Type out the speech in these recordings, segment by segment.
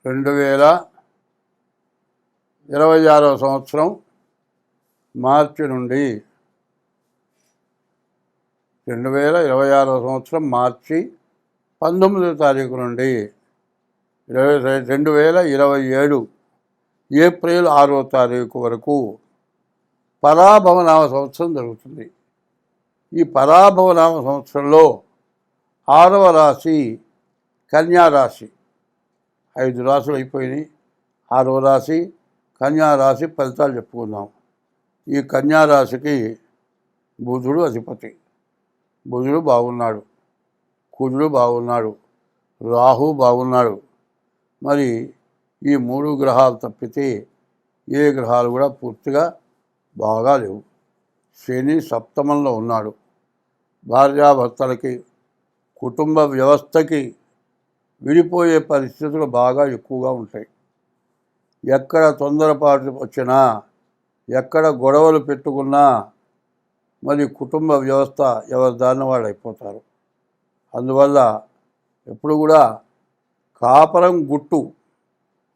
2026 సంవత్సరం మార్చి నుండి 2026 సంవత్సరం మార్చి 19వ తారీఖు నుండి 2027 ఏప్రిల్ 6వ తారీఖు వరకు పరాభవనామ సంవత్సరం జరుగుతుంది. ఈ పరాభవనామ సంవత్సరంలో 6వ రాశి కన్యారాశి. 5 రాశులు అయిపోయినాయి. 6వ రాశి కన్యారాశి ఫలితాలు చెప్పుకుందాం. ఈ కన్యారాశికి బుధుడు అధిపతి. బుధుడు బాగున్నాడు, కుజుడు బాగున్నాడు, రాహు బాగున్నాడు. మరి ఈ 3 గ్రహాలు తప్పితే ఏ గ్రహాలు కూడా పూర్తిగా బాగా లేవు. శని సప్తమంలో ఉన్నాడు. భార్యాభర్తలకి, కుటుంబ వ్యవస్థకి విడిపోయే పరిస్థితులు బాగా ఎక్కువగా ఉంటాయి. ఎక్కడ తొందరపాటు వచ్చినా, ఎక్కడ గొడవలు పెట్టుకున్నా మరి కుటుంబ వ్యవస్థ ఎవరి దాన్ని వాళ్ళు అయిపోతారు. అందువల్ల ఎప్పుడు కూడా కాపరం గుట్టు,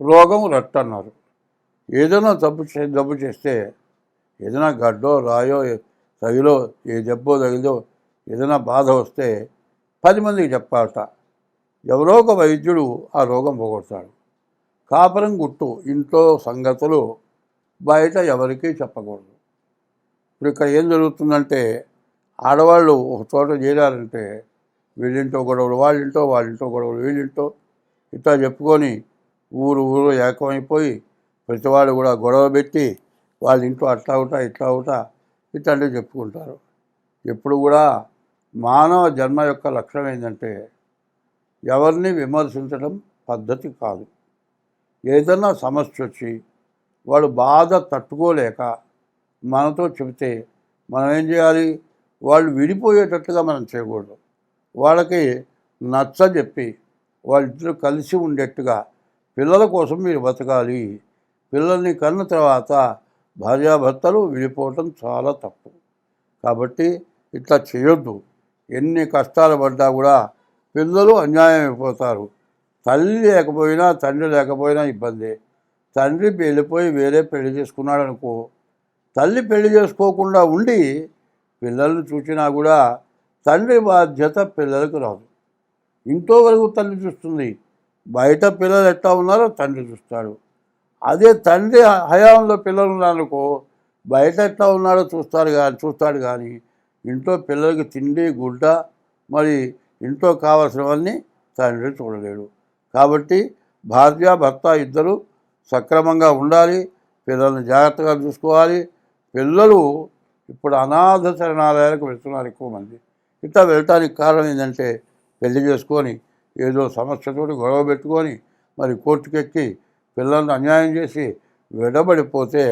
రోగం రట్టు అన్నారు. ఏదైనా జబ్బు చేస్తే, ఏదైనా గడ్డో రాయో తగిలో, ఏ దెబ్బో తగిలో ఏదైనా బాధ వస్తే 10 మందికి చెప్పాలట. ఎవరో ఒక వైద్యుడు ఆ రోగం పోగొడతాడు. కాపరం గుట్టు, ఇంట్లో సంగతులు బయట ఎవరికీ చెప్పకూడదు. ఇప్పుడు ఇక్కడ ఏం జరుగుతుందంటే, ఆడవాళ్ళు ఒక చోట చేరారంటే వీళ్ళింటో గొడవలు, వాళ్ళింటో గొడవలు, వీళ్ళింటో ఇట్లా చెప్పుకొని ఊరు ఏకమైపోయి ప్రతివాడు కూడా గొడవ పెట్టి వాళ్ళ ఇంట్లో అట్లా అవుతా ఇట్లా అవుతా ఇట్లాంటివి చెప్పుకుంటారు. ఎప్పుడు కూడా మానవ జన్మ యొక్క లక్ష్యం ఏంటంటే ఎవరిని విమర్శించడం పద్ధతి కాదు. ఏదన్నా సమస్య వచ్చి వాడు బాధ తట్టుకోలేక మనతో చెబితే మనం ఏం చేయాలి? వాళ్ళు విడిపోయేటట్టుగా మనం చేయకూడదు. వాళ్ళకి నచ్చజెప్పి వాళ్ళిద్దరూ కలిసి ఉండేట్టుగా పిల్లల కోసం మీరు బతకాలి. పిల్లల్ని కన్న తర్వాత భార్యాభర్తలు విడిపోవటం చాలా తప్పు. కాబట్టి ఇట్లా చేయొద్దు. ఎన్ని కష్టాలు పడ్డా కూడా పిల్లలు అన్యాయం అయిపోతారు. తల్లి లేకపోయినా తండ్రి లేకపోయినా ఇబ్బంది. తండ్రి వెళ్ళిపోయి వేరే పెళ్లి చేసుకున్నాడు అనుకో, తల్లి పెళ్లి చేసుకోకుండా ఉండి పిల్లల్ని చూసినా కూడా తండ్రి బాధ్యత పిల్లలకు రాదు. ఇంట్లో వరకు తల్లి చూస్తుంది, బయట పిల్లలు ఎట్లా ఉన్నారో తండ్రి చూస్తాడు. అదే తండ్రి హయాంలో పిల్లలు ఉన్నారనుకో, బయట ఎట్లా ఉన్నాడో చూస్తాడు కానీ ఇంట్లో పిల్లలకి తిండి గుడ్డ మరి ఇంట్లో కావాల్సినవన్నీ తండ్రి చూడలేడు. కాబట్టి భార్యాభర్త ఇద్దరు సక్రమంగా ఉండాలి. పిల్లల్ని జాగ్రత్తగా చూసుకోవాలి. పిల్లలు ఇప్పుడు అనాథ శరణాలయాలకు వెళ్తున్నారు ఎక్కువ మంది. ఇట్లా వెళ్ళటానికి కారణం ఏంటంటే పెళ్లి చేసుకొని ఏదో సమస్యతోటి గొడవ పెట్టుకొని మరి కోర్టుకెక్కి పిల్లల్ని అన్యాయం చేసి విడబడిపోతే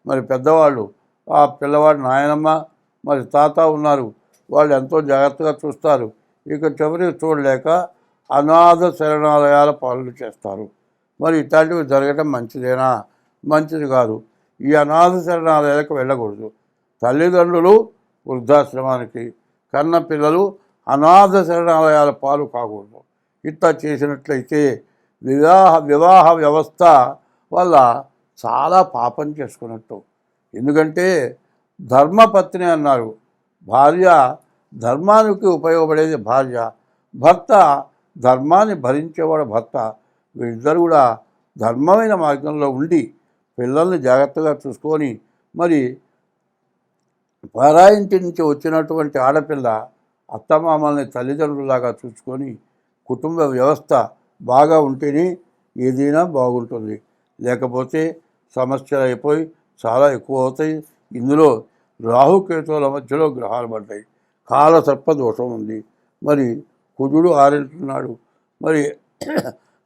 మరి పెద్దవాళ్ళు, ఆ పిల్లవాడు నాయనమ్మ మరి తాత ఉన్నారు, వాళ్ళు ఎంతో జాగ్రత్తగా చూస్తారు. ఇక చివరికి చూడలేక అనాథ శరణాలయాల పాలన చేస్తారు. మరి ఇట్లాంటివి జరగటం మంచిదేనా? మంచిది కాదు. ఈ అనాథ శరణాలయాలకు వెళ్ళకూడదు. తల్లిదండ్రులు వృద్ధాశ్రమానికి, కన్న పిల్లలు అనాథ శరణాలయాల పాలు కాకూడదు. ఇట్లా చేసినట్లయితే వివాహ వ్యవస్థ వల్ల చాలా పాపం చేసుకున్నట్టు. ఎందుకంటే ధర్మపత్ని అన్నారు. భార్య ధర్మానికి ఉపయోగపడేది భార్య, భర్త ధర్మాన్ని భరించేవాడు భర్త. వీళ్ళిద్దరు కూడా ధర్మమైన మార్గంలో ఉండి పిల్లల్ని జాగ్రత్తగా చూసుకొని మరి పరాయింటి నుంచి వచ్చినటువంటి ఆడపిల్ల అత్తమామల్ని తల్లిదండ్రులాగా చూసుకొని కుటుంబ వ్యవస్థ బాగా ఉంటేనే ఏదైనా బాగుంటుంది. లేకపోతే సమస్యలు అయిపోయి చాలా ఎక్కువ అవుతాయి. ఇందులో రాహుకేతువుల మధ్యలో గ్రహాలు పడ్డాయి. కాలసర్ప దోషం ఉంది. మరి కుజుడు 6 మరి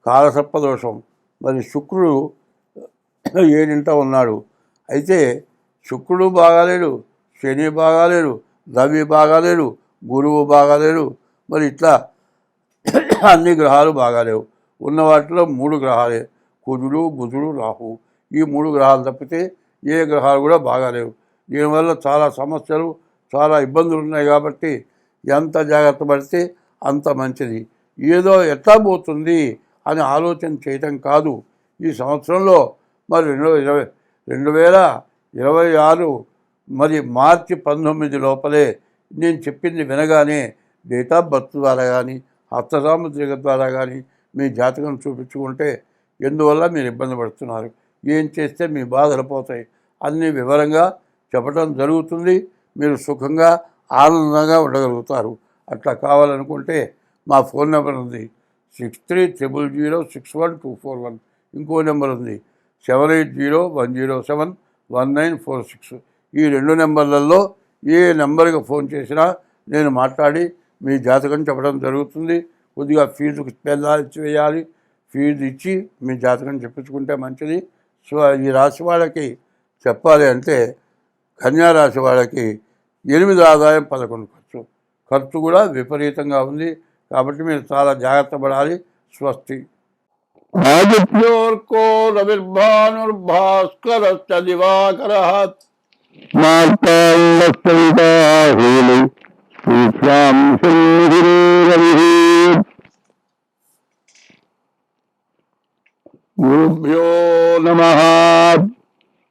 కాలసర్ప దోషం. మరి శుక్రుడు 7 ఉన్నాడు. అయితే శుక్రుడు బాగాలేడు, శని బాగాలేడు, రవి బాగాలేడు, గురువు బాగాలేడు. మరి ఇట్లా అన్ని గ్రహాలు బాగాలేవు. ఉన్న వాటిలో 3 గ్రహాలే, కుజుడు, బుధుడు, రాహు. ఈ 3 గ్రహాలు తప్పితే ఏ గ్రహాలు కూడా బాగాలేవు. దీనివల్ల చాలా సమస్యలు, చాలా ఇబ్బందులు ఉన్నాయి. కాబట్టి ఎంత జాగ్రత్త పడితే అంత మంచిది. ఏదో ఎట్లా పోతుంది అని ఆలోచన చేయటం కాదు. ఈ సంవత్సరంలో మరి 2026 మరి మార్చి 19 లోపలే నేను చెప్పింది వినగానే డేట్ ఆఫ్ బర్త్ ద్వారా కానీ హస్తసాముద్రిక ద్వారా కానీ మీ జాతకం చూపించుకుంటే ఎందువల్ల మీరు ఇబ్బంది పడుతున్నారు, ఏం చేస్తే మీ బాధలు పోతాయి అన్ని వివరంగా చెప్పడం జరుగుతుంది. మీరు సుఖంగా ఆనందంగా ఉండగలుగుతారు. అట్లా కావాలనుకుంటే మా ఫోన్ నెంబర్ ఉంది 6300061241. ఇంకో నెంబర్ ఉంది 7801071946. ఈ 2 నెంబర్లలో ఏ నెంబర్కి ఫోన్ చేసినా నేను మాట్లాడి మీ జాతకం చెప్పడం జరుగుతుంది. కొద్దిగా ఫీజుకు వేయాలి, ఫీజు ఇచ్చి మీ జాతకం చెప్పించుకుంటే మంచిది. సో ఈ రాశి వాళ్ళకి చెప్పాలి అంటే కన్యా రాశి వాళ్ళకి 8 ఆదాయం 11 ఖర్చు కూడా విపరీతంగా ఉంది. కాబట్టి మీరు చాలా జాగ్రత్త పడాలి. స్వస్తి. ఆదిత్యోర్కో రవిర్భానుర్భాస్కరశ్చ దివాకరః మార్తాండస్తంతాహేలు శ్రీశ్యాం రవిః. గురుభ్యో నమః.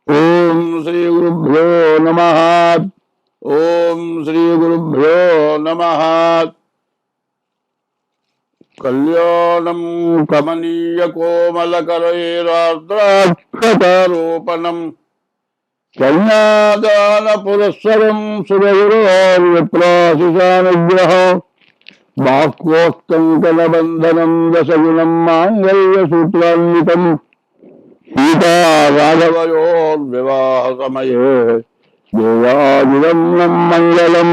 ఓం శ్రీ గురుభ్యో నమః. ఓం శ్రీ గురుభ్యో నమః. కళ్యాణం కమనీయ కోమలకరైరార్ద్రాక్షతారోపణం కన్యాదాన పురస్సరం సురగురోర్విప్రాశిషానుగ్రహ బాహ్వోత్కంకణబంధనం దశగుణం మాంగళ్యసూత్రాన్వితం సీతారాఘవయోర్వివాహ సమయే దేవాదిదం మంగళం.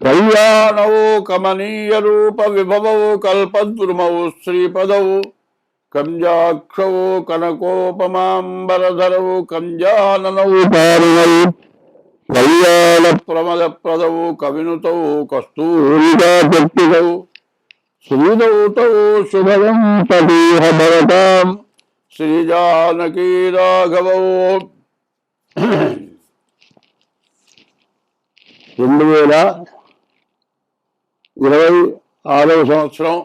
కళ్యాణౌ కమనీయ రూప విభవౌ కల్పద్రుమౌ శ్రీపదౌ కంజాక్షౌ కనకోపమాంబరధరౌ కంజాననౌ పారిణౌ కళ్యాణ ప్రమద ప్రదౌ కవినుతౌ కస్తూరికాచర్చితౌ శ్రీదౌతౌ శుభదం తదీహ భవతాం శ్రీజానకీ రాఘవౌ. 2026 సంవత్సరం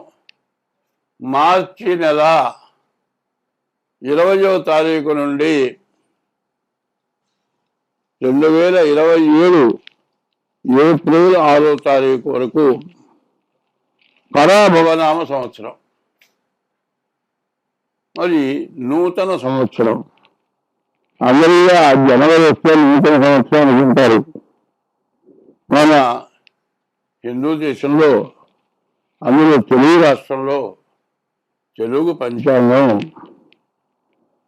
మార్చి నెల 20వ తారీఖు నుండి 2027 ఏప్రిల్ 6వ తారీఖు వరకు పరాభవనామ సంవత్సరం. మరి నూతన సంవత్సరం అందరిగా జనవరి వస్తే నూతన సంవత్సరం అనుకుంటారు. మన హిందూ దేశంలో అందులో తెలుగు రాష్ట్రంలో తెలుగు పంచాంగం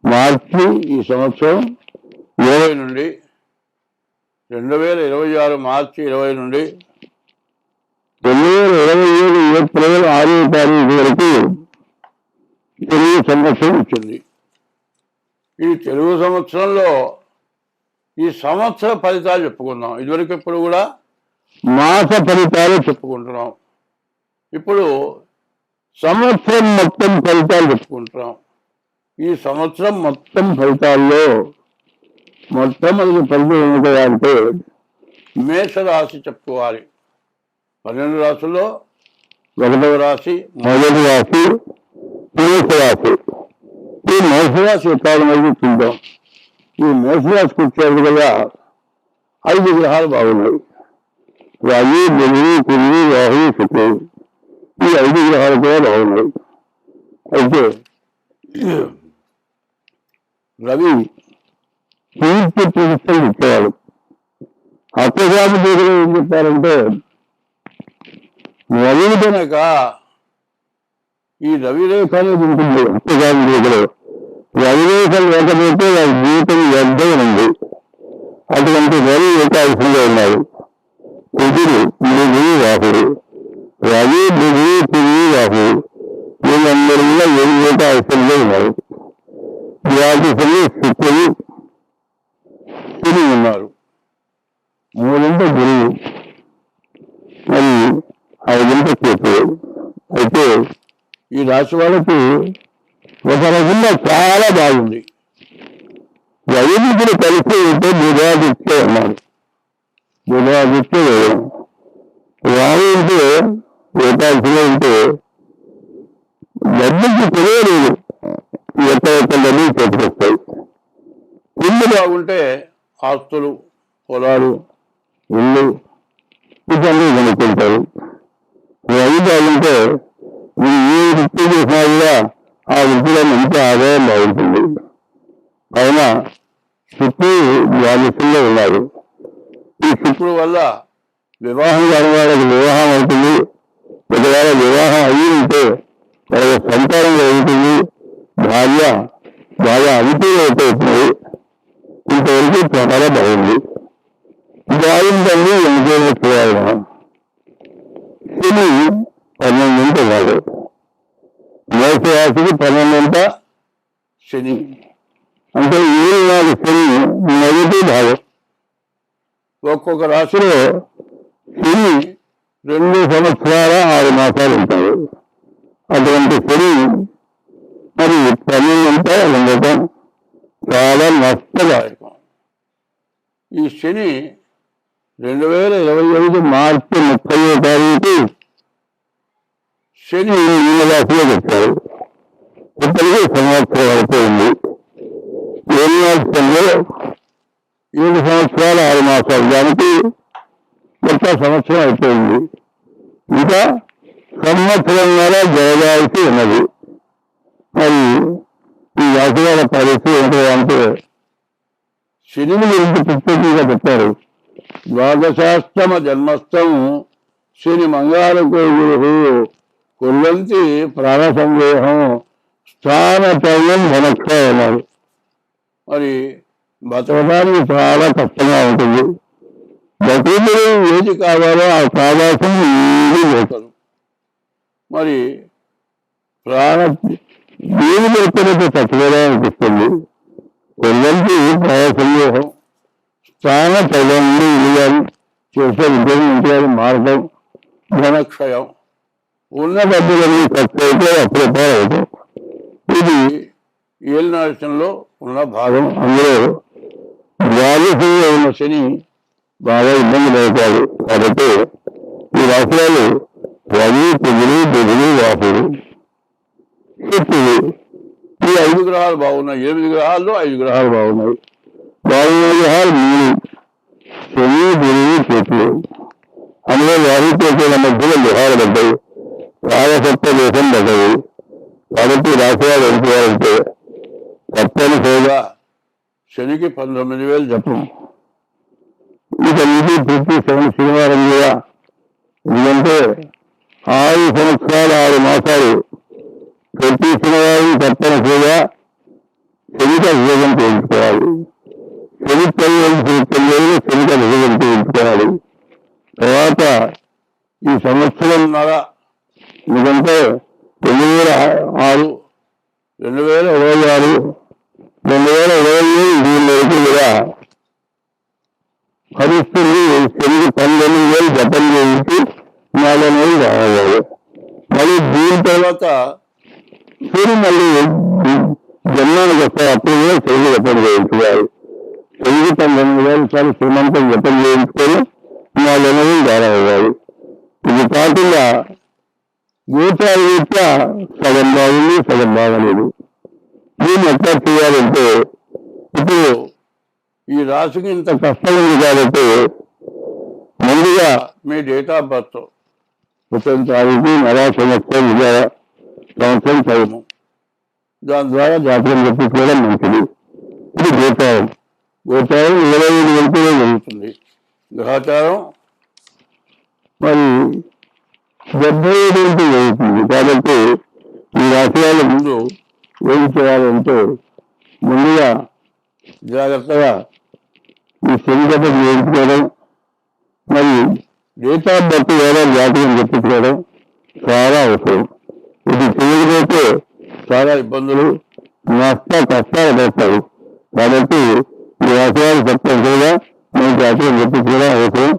మార్చి ఈ సంవత్సరం 20 నుండి 2026 మార్చి 20 నుండి 2027 ఏప్రిల్ 6వ తారీఖు వరకు తెలుగు సంవత్సరం వచ్చింది. ఈ తెలుగు సంవత్సరంలో ఈ సంవత్సర ఫలితాలు చెప్పుకుందాం. ఇదివరకు ఇప్పుడు కూడా మాస ఫలితాలు చెప్పుకుంటున్నాం. ఇప్పుడు సంవత్సరం మొత్తం ఫలితాలు చెప్పుకుంటున్నాం. ఈ సంవత్సరం మొత్తం ఫలితాల్లో మొట్టమొదటి ఫలితం ఏమిటో అంటే మేషరాశి చెప్పుకోవాలి. 12 రాశుల్లో 1వ రాశి మొదటి రాశి మేషరాశి. ఈ మేషరాశి ఎక్కడ చూద్దాం. ఈ మేషరాశికి వచ్చేది కదా 5 గ్రహాలు బాగున్నాయి. రవి, బుధుడు, కుజుడు, రాహు, శుక్రుడు. ఈ 5 గ్రహాలు కూడా బాగున్నాయి. అయితే రవి పూర్తి ప్రతిష్టలు ఇచ్చేవాడు. అప్పసామి దగ్గర ఏం చెప్పారంటే రవి కనుక ఈ రవిరేఖ అనేది ఉంటుంది. అప్పసామి దగ్గర రవిరేఖ లేకపోతే వారి జీవితం వ్యర్థమైంది. అటువంటి రవి ఏకాదశంగా ఉన్నారు. కుజుడు, బుధుడు, రాహుడు. రవి, బుధుడు, కుజుడు, రాహుడు వీళ్ళందరూ కూడా ఏకాదశంగా ఉన్నారు. ద్వాదశంలో శుక్రుడు, శని ఉన్నారు. 3 గురువు, మరి 5 కేతువు. అయితే ఈ రాశి వాళ్ళకి ఒక రకంగా చాలా బాగుంది. రవిని కూడా కలిసి ఉంటే బుధాదిత్య అన్నారు. బుధాదిత్య రాహు ఉంటే ఏకాదశిలో ఉంటే డబ్బుకి తెలియలేదు ఎక్కడ డబ్బులు చేతికొస్తాయి. ఇల్లు బాగుంటే ఆస్తులు, పొలాలు, ఇల్లు ఇవన్నీ కొనుక్కుంటారు. అవి బాగుంటే మీరు ఏ వృత్తి చేసినా కూడా ఆ వృత్తిలో మంచి ఆదాయం బాగుంటుంది. అయినా చుట్టూ జాగ్రత్తలో ఉన్నారు. ఈ శుక్రుడు వల్ల వివాహం కాని వాళ్ళకి వివాహం అవుతుంది. ఒకవేళ వివాహం అయ్యి ఉంటే వాళ్ళకి సంతానం జరుగుతుంది. భార్య బాగా అనుకూలమైపోతుంది. ఇంతవరకు చాలా బాగుంది. బాగుందండి ఎంతైనా చేయాలి మనం. శని 12 కాదు, మేషరాశికి 12 శని అంటే 7 శని మొదటి భాగం. ఒక్కొక్క రాశిలో శని 2 సంవత్సరాల 6 మాసాలు ఉంటారు. అటువంటి శని మరి 12 ఉండటం చాలా నష్టదాయకం. ఈ శని 2025 మార్చి 30వ తారీఖు శని మీనరాశిలో పెట్టారు. ఇప్పటికీ సంవత్సరం అయిపోయింది. 7 సంవత్సరాల 6 మాసాలు, దానికి మొత్తం సంవత్సరం అయిపోయింది. ఇంకా సంవత్సరంన్నర జరగాల్సి ఉన్నది. మరి ఈ రాశివాళ్ళ పరిస్థితి ఏంటంటే శని గురించి ప్రత్యేకంగా చెప్పారు. ద్వాదశాష్టమ జన్మస్థం శని మంగారకో గురు కుర్వంతి ప్రాణ సందేహం స్థానచయం ధనక్ష అన్నారు. మరి బతకడానికి చాలా కష్టంగా ఉంటుంది. బతుకులు ఏది కావాలో ఆ కావాల్సిన ఏది పోతారు. మరి ప్రాణ దేని ఎక్కడైతే తక్కువగా అనిపిస్తుంది. కొన్నంటి ప్రాణ సందేహం స్థాన చదవండి ఇల్లు చేసే ఉద్యోగం ఇంటి మారడం ధనక్షయం ఉన్న డబ్బులన్నీ ఖర్చు అయితే అప్పుడే అవుతాం. ఇది ఏలినాశనంలో ఉన్న భాగం. అందులో ద్వాదశంలో ఉన్న శని బాగా ఇబ్బంది పడతాడు. కాబట్టి ఈ రాశులు రవి, కుజుడు, బుధుడు, రాహుడు, శుక్రుడు ఈ 5 గ్రహాలు బాగున్నాయి. 8 గ్రహాల్లో 5 గ్రహాలు బాగున్నాయి. బాగున్న గ్రహాలు 3 శని, గురువు, కేతువు. అందులో రాహు కేతువుల మధ్యలో గ్రహాలు పడ్డాయి. రాజసత్వ దేశం పడ్డది. కాబట్టి రాశివాళ్ళు ఎంచుకోవాలంటే తప్పనిసరిగా శనికి 19,000 జపం. ఇక ఇది ప్రతి శనివారం కూడా. ఎందుకంటే 6 సంవత్సరాలు 6 మాసాలు ప్రతి శనివారం తప్పనిసరిగా శనిక విభజన చేయించుకోవాలి. శని 9 శనిక విభజన చేయించుకోవాలి. తర్వాత ఈ సంవత్సరంన్నర ఎందుకంటే 2006, 2026, 2027 దీని వరకు కూడా పరిస్థితులు శనికి 19,000 జపం చేయించి 4 నెలలు రావాలి. మళ్ళీ దీని తర్వాత శని మళ్ళీ జన్మానికి వస్తారు. అప్పుడు కూడా శని జపం చేయించుకోవాలి. శనికి 19,000 సార్లు శ్రీమంతం జపం చేయించుకొని 4 నెలలు రావాలి. ఇది కాకుండా గోచార రీత్యా సగం బాగుంది, సగం బాగలేదు. దీన్ని ఎట్లా చేయాలంటే ఇప్పుడు ఈ రాశికి ఇంత కష్టం ఉంది కాబట్టి ముందుగా మీ డేట్ ఆఫ్ బర్త్ 1 తారీఖు నెల సంవత్సరం సంవత్సరం టైము, దాని ద్వారా జాతకం చెప్పుకోవడం మంచిది. ఇది గోచారం. గోచారం 25 గంటలో జరుగుతుంది. గ్రహచారం మరి 75 గంటలు జరుగుతుంది. కాబట్టి ఈ రాశి వాళ్ళ ముందు ఏం చేయాలంటే ముందుగా జాగ్రత్తగా ఈ శనిగతం చేయించుకోవడం, మరి డేట్ ఆఫ్ బర్త్ వేరే జాతకం చెప్పుకోవడం చాలా అవసరం. ఇది చేయకపోతే చాలా ఇబ్బందులు, కష్టాలు పడతాయి. కాబట్టి ఈ రాశి వాళ్ళు తప్పనిసరిగా మన జాతకం చెప్పుకోవడం అవసరం.